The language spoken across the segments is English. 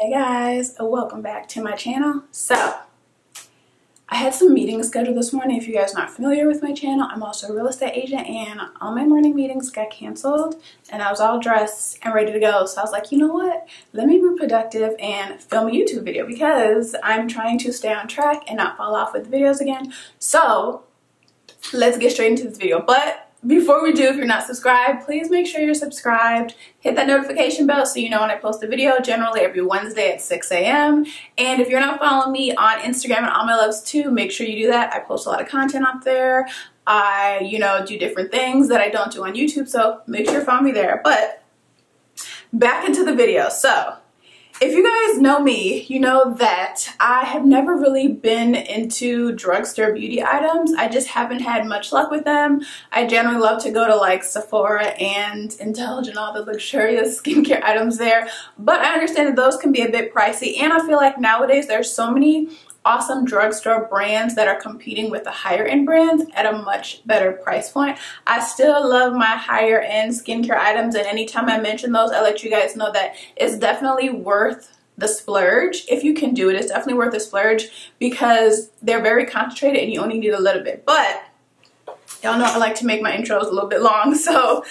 Hey guys, welcome back to my channel. So I had some meetings scheduled this morning. If you guys are not familiar with my channel, I'm also a real estate agent and all my morning meetings got canceled and I was all dressed and ready to go. So I was like, you know what? Let me be productive and film a YouTube video because I'm trying to stay on track and not fall off with the videos again. So let's get straight into this video. But before we do, if you're not subscribed, please make sure you're subscribed. Hit that notification bell so you know when I post a video, generally every Wednesday at 6 a.m. And if you're not following me on Instagram and all my loves too, make sure you do that. I post a lot of content up there. I, do different things that I don't do on YouTube, so make sure you follow me there. But back into the video. So if you guys know me, you know that I have never really been into drugstore beauty items. I just haven't had much luck with them. I generally love to go to like Sephora and indulge in all the luxurious skincare items there. But I understand that those can be a bit pricey. And I feel like nowadays there's so many awesome drugstore brands that are competing with the higher end brands at a much better price point. I still love my higher end skincare items, and anytime I mention those, I let you guys know that it's definitely worth the splurge. If you can do it, it's definitely worth the splurge because they're very concentrated and you only need a little bit. But y'all know I like to make my intros a little bit long, so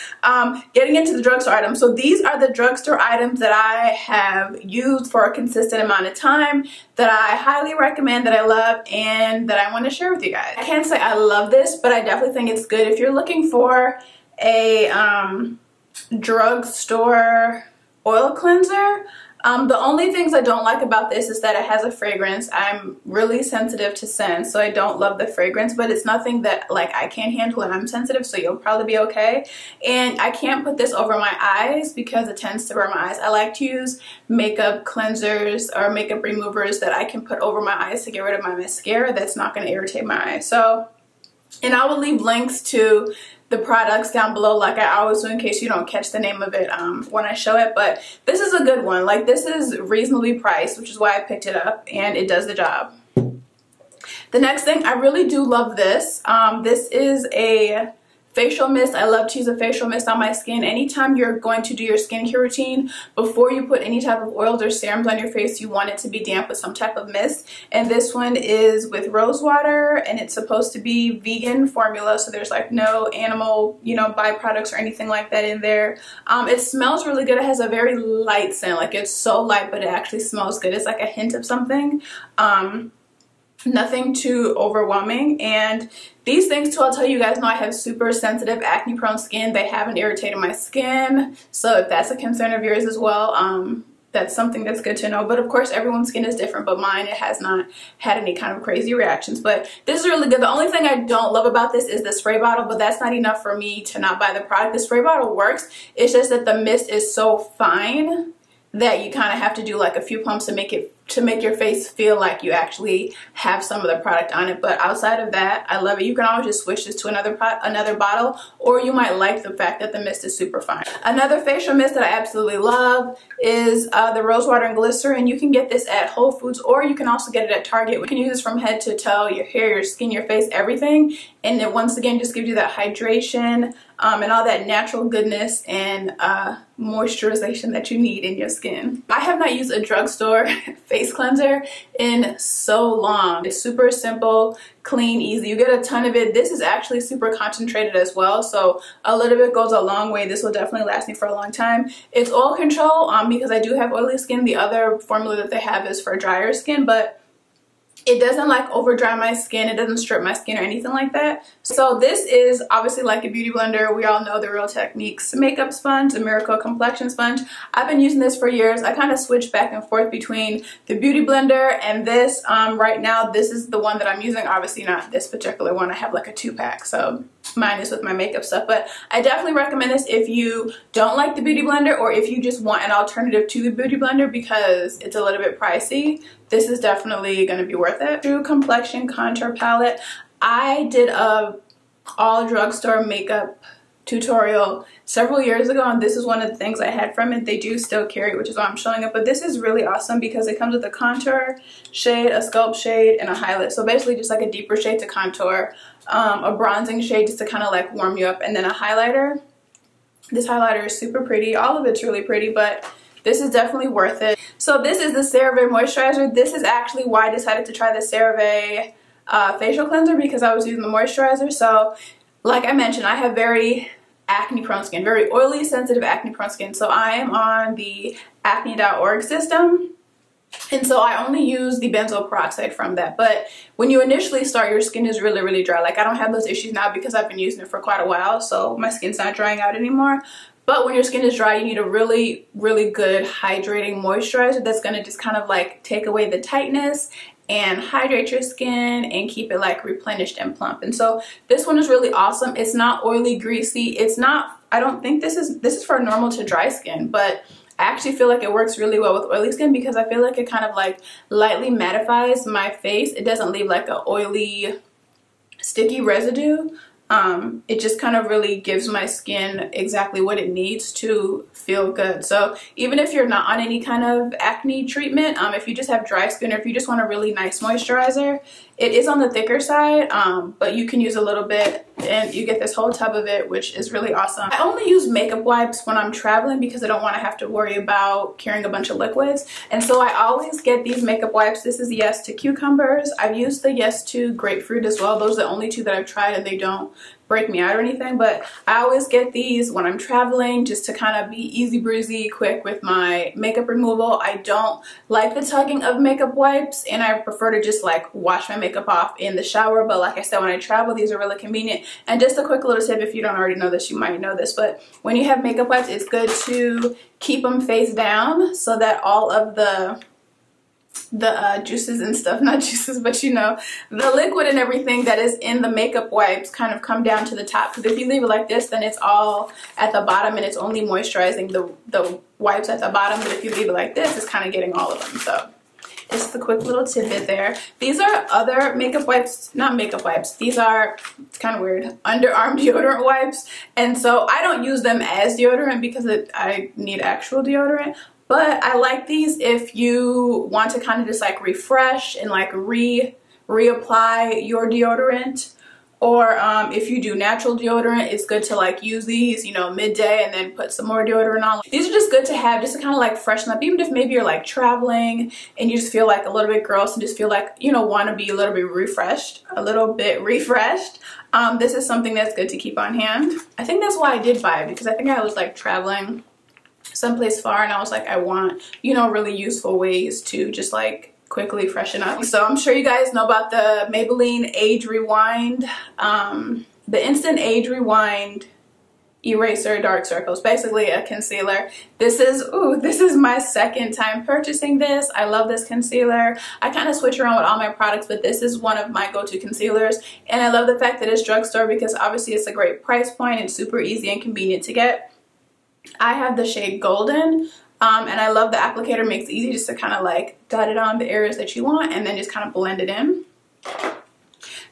getting into the drugstore items. So these are the drugstore items that I have used for a consistent amount of time, that I highly recommend, that I love, and that I want to share with you guys. I can't say I love this, but I definitely think it's good. If you're looking for a drugstore oil cleanser, the only things I don't like about this is that it has a fragrance. I'm really sensitive to scent, so I don't love the fragrance, but it's nothing that like I can't handle and I'm sensitive, so you'll probably be okay. And I can't put this over my eyes because it tends to burn my eyes. I like to use makeup cleansers or makeup removers that I can put over my eyes to get rid of my mascara that's not going to irritate my eyes. So, and I will leave links to the products down below like I always do in case you don't catch the name of it when I show it. But this is a good one. Like, this is reasonably priced, which is why I picked it up, and it does the job. The next thing, I really do love this. This is a facial mist. I love to use a facial mist on my skin. Anytime you're going to do your skincare routine, before you put any type of oils or serums on your face, you want it to be damp with some type of mist. And this one is with rose water, and it's supposed to be vegan formula, so there's like no animal, byproducts or anything like that in there. It smells really good. It has a very light scent. Like, it's so light, but it actually smells good. It's like a hint of something. Nothing too overwhelming. And these things too, I'll tell you guys know I have super sensitive acne prone skin. They haven't irritated my skin, so if that's a concern of yours as well, that's something that's good to know. But of course everyone's skin is different, but mine, it has not had any kind of crazy reactions. But this is really good. The only thing I don't love about this is the spray bottle, but that's not enough for me to not buy the product. The spray bottle works, it's just that the mist is so fine that you kind of have to do like a few pumps to make your face feel like you actually have some of the product on it. But outside of that, I love it. You can always just switch this to another bottle, or you might like the fact that the mist is super fine. Another facial mist that I absolutely love is the rose water and glycerin. You can get this at Whole Foods, or you can also get it at Target. We can use this from head to toe, your hair, your skin, your face, everything. And it once again just gives you that hydration and all that natural goodness and moisturization that you need in your skin. I have not used a drugstore face cleanser in so long. It's super simple, clean, easy. You get a ton of it. This is actually super concentrated as well, so a little bit goes a long way. This will definitely last me for a long time. It's oil control because I do have oily skin. The other formula that they have is for drier skin, but it doesn't like over dry my skin. It doesn't strip my skin or anything like that. So this is obviously like a beauty blender. We all know the Real Techniques makeup sponge, the Miracle complexion sponge. I've been using this for years. I kind of switch back and forth between the beauty blender and this. Right now, this is the one that I'm using. Obviously not this particular one. I have like a 2-pack, so mine is with my makeup stuff. But I definitely recommend this if you don't like the beauty blender, or if you just want an alternative to the beauty blender because it's a little bit pricey. This is definitely going to be worth it. True Complexion Contour Palette. I did a all drugstore makeup tutorial several years ago, and this is one of the things I had from it. They do still carry it, which is why I'm showing it. But this is really awesome because it comes with a contour shade, a sculpt shade, and a highlight. So basically just like a deeper shade to contour, a bronzing shade just to kind of like warm you up, and then a highlighter. This highlighter is super pretty. All of it's really pretty, but this is definitely worth it. So this is the CeraVe moisturizer. This is actually why I decided to try the CeraVe facial cleanser, because I was using the moisturizer. So like I mentioned, I have very acne prone skin, very oily, sensitive, acne prone skin. So I am on the acne.org system. And so I only use the benzoyl peroxide from that. But when you initially start, your skin is really, really dry. Like, I don't have those issues now because I've been using it for quite a while. So my skin's not drying out anymore. But when your skin is dry, you need a really, really good hydrating moisturizer that's going to just kind of like take away the tightness and hydrate your skin and keep it like replenished and plump. And so this one is really awesome. It's not oily, greasy. It's not, I don't think this is for normal to dry skin, but I actually feel like it works really well with oily skin because I feel like it kind of like lightly mattifies my face. It doesn't leave like a oily, sticky residue. It just kind of really gives my skin exactly what it needs to feel good. So even if you're not on any kind of acne treatment, if you just have dry skin or if you just want a really nice moisturizer, it is on the thicker side, but you can use a little bit and you get this whole tub of it, which is really awesome. I only use makeup wipes when I'm traveling because I don't want to have to worry about carrying a bunch of liquids. And so I always get these makeup wipes. This is Yes to Cucumbers. I've used the Yes to Grapefruit as well. Those are the only two that I've tried and they don't break me out or anything, but I always get these when I'm traveling just to kind of be easy breezy, quick with my makeup removal. I don't like the tugging of makeup wipes and I prefer to just like wash my makeup off in the shower, but like I said, when I travel, these are really convenient. And just a quick little tip, if you don't already know this, you might know this, but when you have makeup wipes, it's good to keep them face down so that all of the juices and stuff, not juices, but you know, the liquid and everything that is in the makeup wipes kind of come down to the top. Because if you leave it like this, then it's all at the bottom and it's only moisturizing the wipes at the bottom. But if you leave it like this, it's kind of getting all of them. So just the quick little tidbit there. These are other makeup wipes, not makeup wipes. These are, it's kind of weird, underarm deodorant wipes. And so I don't use them as deodorant because I need actual deodorant. But I like these if you want to kind of just like refresh and like reapply your deodorant. Or if you do natural deodorant, it's good to like use these, you know, midday and then put some more deodorant on. These are just good to have just to kind of like freshen up, even if maybe you're like traveling and you just feel like a little bit gross and just feel like, you know, want to be a little bit refreshed. This is something that's good to keep on hand. I think that's why I did buy it, because I think I was like traveling someplace far and I was like, I want, you know, really useful ways to just like quickly freshen up. So I'm sure you guys know about the Maybelline Age Rewind, the Instant Age Rewind Eraser Dark Circles, basically a concealer. This is my second time purchasing this. I love this concealer. I kind of switch around with all my products, but this is one of my go-to concealers, and I love the fact that it's drugstore because obviously it's a great price point and super easy and convenient to get. I have the shade Golden, and I love the applicator. Makes it easy just to kind of like dot it on the areas that you want and then just kind of blend it in.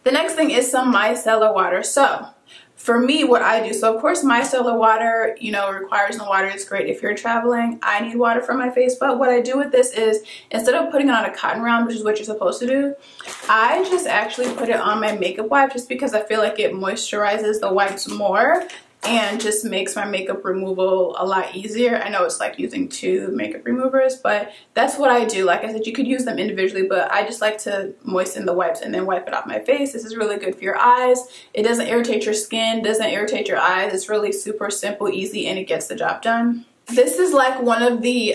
The next thing is some micellar water. So for me, what I do, so of course micellar water, you know, requires no water. It's great if you're traveling. I need water for my face, but what I do with this is instead of putting it on a cotton round, which is what you're supposed to do, I just actually put it on my makeup wipe just because I feel like it moisturizes the wipes more and just makes my makeup removal a lot easier. I know it's like using two makeup removers, but that's what I do. Like I said, you could use them individually, but I just like to moisten the wipes and then wipe it off my face. This is really good for your eyes. It doesn't irritate your skin, doesn't irritate your eyes. It's really super simple, easy, and it gets the job done. This is like one of the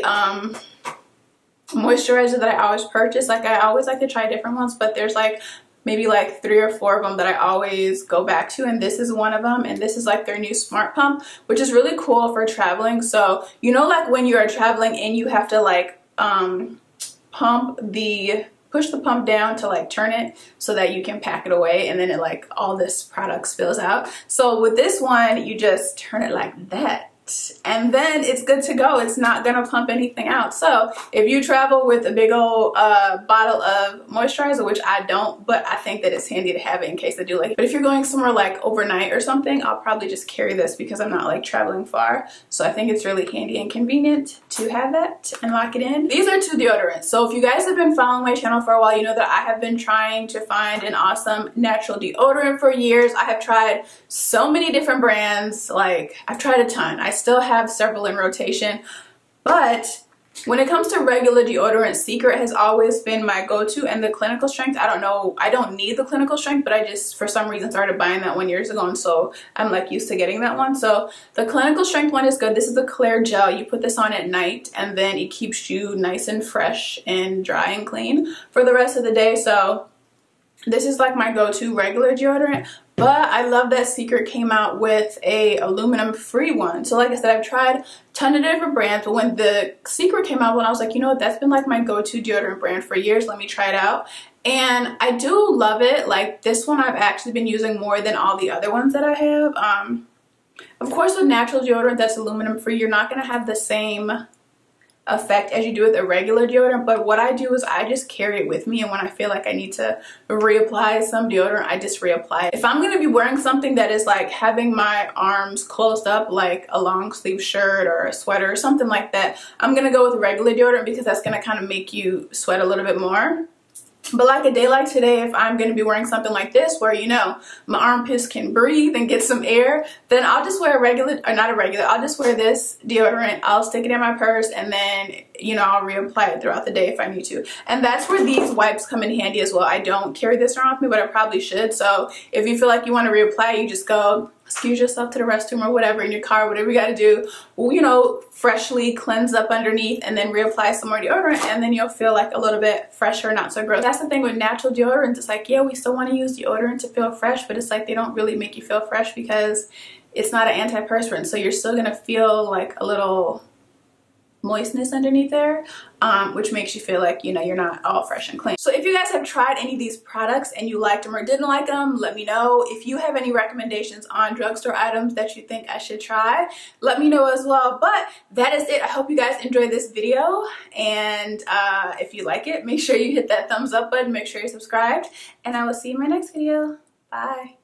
moisturizers that I always purchase. Like I always like to try different ones, but there's like maybe like 3 or 4 of them that I always go back to, and this is one of them. And this is like their new Smart Pump, which is really cool for traveling. So you know, like when you are traveling and you have to like push the pump down to like turn it so that you can pack it away, and then it like all this product spills out. So with this one, you just turn it like that and then it's good to go. It's not gonna pump anything out. So if you travel with a big old bottle of moisturizer, which I don't, but I think that it's handy to have it in case I do like it. But if you're going somewhere like overnight or something, I'll probably just carry this because I'm not like traveling far. So I think it's really handy and convenient to have that and lock it in. These are 2 deodorants. So if you guys have been following my channel for a while, you know that I have been trying to find an awesome natural deodorant for years. I have tried so many different brands. Like I've tried a ton. I still have several in rotation, but When it comes to regular deodorant, Secret has always been my go-to, and the clinical strength, I don't know, I don't need the clinical strength, but I just for some reason started buying that one years ago, and so I'm like used to getting that one. So the clinical strength one is good. This is the clear gel. You put this on at night and then it keeps you nice and fresh and dry and clean for the rest of the day. So this is like my go-to regular deodorant. But I love that Secret came out with a aluminum free one. So like I said, I've tried a ton of different brands, but when the Secret came out, when I was like, you know what, that's been like my go-to deodorant brand for years. Let me try it out. And I do love it. Like this one I've actually been using more than all the other ones that I have. Of course, with natural deodorant that's aluminum free, you're not going to have the same effect as you do with a regular deodorant, but what I do is I just carry it with me, and when I feel like I need to reapply some deodorant, I just reapply it. If I'm going to be wearing something that is like having my arms closed up, like a long sleeve shirt or a sweater or something like that, I'm going to go with regular deodorant because that's going to kind of make you sweat a little bit more. But like a day like today, if I'm going to be wearing something like this where, you know, my armpits can breathe and get some air, then I'll just wear I'll just wear this deodorant. I'll stick it in my purse, and then, you know, I'll reapply it throughout the day if I need to. And that's where these wipes come in handy as well. I don't carry this around with me, but I probably should. So if you feel like you want to reapply, you just go excuse yourself to the restroom or whatever in your car, whatever you got to do, you know, freshly cleanse up underneath and then reapply some more deodorant, and then you'll feel like a little bit fresher, not so gross. That's the thing with natural deodorants. It's like, yeah, we still want to use deodorant to feel fresh, but it's like they don't really make you feel fresh because it's not an antiperspirant, so you're still gonna feel like a little moistness underneath there, which makes you feel like, you know, you're not all fresh and clean. So if you guys have tried any of these products and you liked them or didn't like them, let me know. If you have any recommendations on drugstore items that you think I should try, let me know as well. But that is it. I hope you guys enjoyed this video, and if you like it, make sure you hit that thumbs up button, make sure you're subscribed, and I will see you in my next video. Bye.